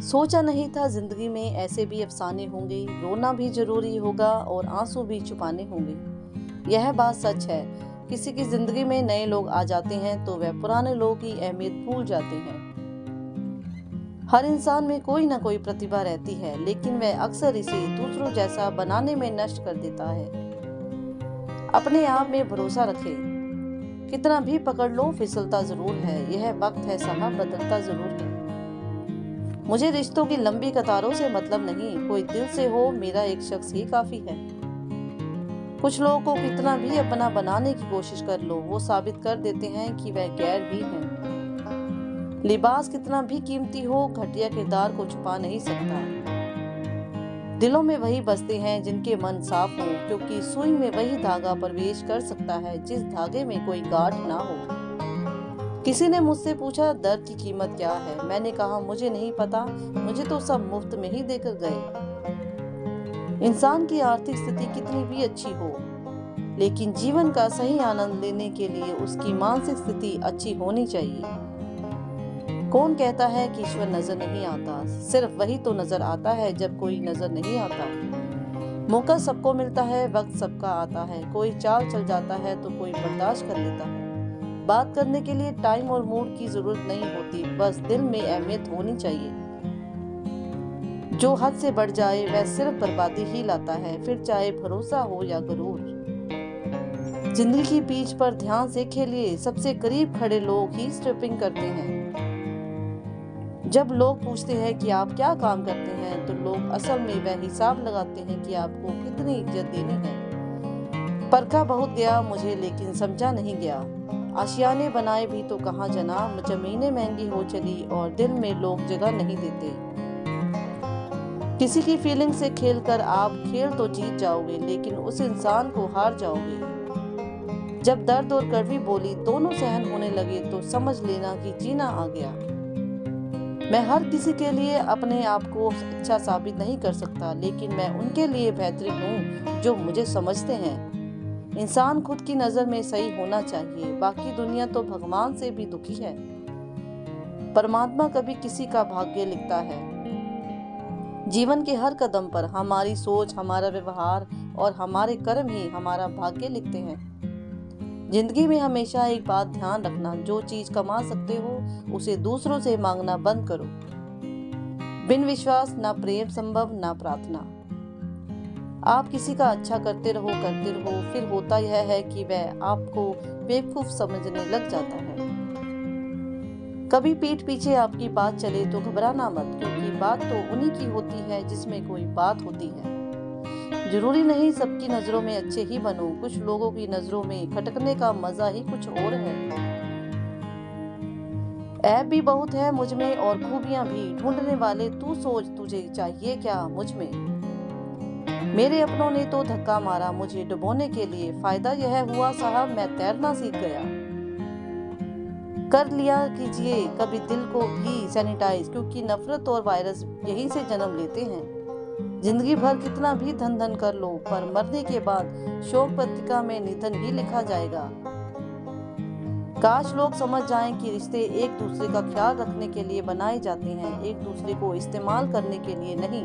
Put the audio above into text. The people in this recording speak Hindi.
सोचा नहीं था जिंदगी में ऐसे भी अफसाने होंगे, रोना भी जरूरी होगा और आंसू भी छुपाने होंगे। यह बात सच है। किसी की जिंदगी में नए लोग आ जाते हैं तो वह पुराने लोगों की अहमियत भूल जाते हैं। हर इंसान में कोई ना कोई प्रतिभा रहती है, लेकिन वह अक्सर इसे दूसरों जैसा बनाने में नष्ट कर देता है। अपने आप में भरोसा रखें। कितना भी पकड़ लो, फिसलता जरूर है। यह वक्त है साहब, बदलता जरूर है। मुझे रिश्तों की लंबी कतारों से मतलब नहीं, कोई दिल से हो मेरा एक शख्स ही काफी है। कुछ लोगों को कितना भी अपना बनाने की कोशिश कर लो, वो साबित कर देते हैं कि वह गैर ही हैं। लिबास कितना भी कीमती हो, घटिया किरदार को छुपा नहीं सकता। दिलों में वही बसते हैं जिनके मन साफ हो, क्योंकि सुई में वही धागा प्रवेश कर सकता है जिस धागे में कोई गांठ ना हो। किसी ने मुझसे पूछा दर्द की कीमत क्या है। मैंने कहा मुझे नहीं पता, मुझे तो सब मुफ्त में ही देकर गए। इंसान की आर्थिक स्थिति कितनी भी अच्छी हो, लेकिन जीवन का सही आनंद लेने के लिए उसकी मानसिक स्थिति अच्छी होनी चाहिए। कौन कहता है कि ईश्वर नजर नहीं आता? सिर्फ वही तो नजर आता है जब कोई नजर नहीं आता। मौका सबको मिलता है, वक्त सबका आता है। कोई चाल चल जाता है तो कोई बर्दाश्त कर लेता है। बात करने के लिए टाइम और मूड की जरूरत नहीं होती, बस दिल में अहमियत होनी चाहिए। जो हद से बढ़ जाए वह सिर्फ बर्बादी ही लाता है, फिर चाहे भरोसा हो या गुरूर। जिंदगी की पिच पर ध्यान से खेलिए, सबसे करीब खड़े लोग ही स्ट्रिपिंग करते हैं। जब लोग पूछते हैं कि आप क्या काम करते हैं, तो लोग असल में वह हिसाब लगाते हैं कि आपको कितनी इज्जत देनी है। परखा बहुत गया मुझे, लेकिन समझा नहीं गया। आशियाने बनाए भी तो कहाँ जनाब, जमीनें महंगी हो चली और दिल में लोग जगह नहीं देते। किसी की फीलिंग से खेलकर आप खेल तो जीत जाओगे, लेकिन उस इंसान को हार जाओगे। जब दर्द और कड़वी बोली दोनों सहन होने लगे तो समझ लेना कि जीना आ गया। मैं हर किसी के लिए अपने आप को अच्छा साबित नहीं कर सकता, लेकिन मैं उनके लिए बेहतरीन हूँ जो मुझे समझते हैं। इंसान खुद की नजर में सही होना चाहिए, बाकी दुनिया तो भगवान से भी दुखी है। परमात्मा कभी किसी का भाग्य लिखता है। जीवन के हर कदम पर हमारी सोच, हमारा व्यवहार और हमारे कर्म ही हमारा भाग्य लिखते हैं। जिंदगी में हमेशा एक बात ध्यान रखना, जो चीज कमा सकते हो उसे दूसरों से मांगना बंद करो। बिन विश्वास ना प्रेम संभव ना प्रार्थना। आप किसी का अच्छा करते रहो, फिर होता यह है कि वह आपको बेवकूफ समझने लग जाता है। कभी पीठ पीछे आपकी बात चले तो घबराना मत, क्योंकि बात तो उन्हीं की होती है जिसमें कोई बात होती है। जरूरी नहीं सबकी नजरों में अच्छे ही बनो, कुछ लोगों की नजरों में खटकने का मजा ही कुछ और है। ऐब भी बहुत है मुझ में और खूबियां भी, ढूंढने वाले तू सोच तुझे चाहिए क्या मुझ में। मेरे अपनों ने तो धक्का मारा मुझे डुबोने के लिए, फायदा यह हुआ साहब मैं तैरना सीख गया। कर लिया कीजिए कभी दिल को भी सैनिटाइज, क्योंकि नफरत और वायरस यहीं से जन्म लेते हैं। जिंदगी भर कितना भी धन धन कर लो, पर मरने के बाद शोक पत्रिका में निधन ही लिखा जाएगा। काश लोग समझ जाएं कि रिश्ते एक दूसरे का ख्याल रखने के लिए बनाए जाते हैं, एक दूसरे को इस्तेमाल करने के लिए नहीं।